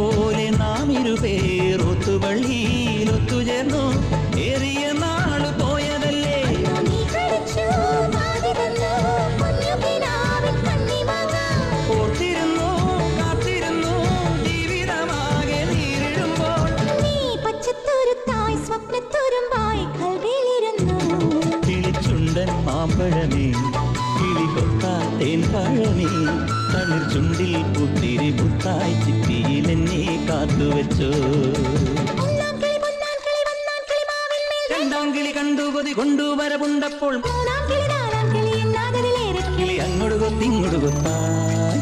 പോലെ നാം ഇരുപേർ ഒത്തുവള്ളിയിൽ ഒത്തുചേർന്നു ഏറിയ നാള് പോയതല്ലേ ഓർത്തിരുന്നു കാത്തിരുന്നു ജീവിതമാകെ നീരിടുമ്പോൾ കിളിച്ചുണ്ടൻ മാമ്പഴമേ കിളികൊത്താ തേൻ പഴമേ തളിർ ചുണ്ടിൽ പുത്തിരി പുത്തായി ചിപ്പിയിൽ എന്നെ കാത്തുവെച്ചോ രണ്ടാം കിളി കണ്ടു കൊതി കൊണ്ടുവരവുണ്ടപ്പോൾ കിളി അങ്ങോട്ട് കൊത്തിങ്ങോട്ട് കൊത്തായി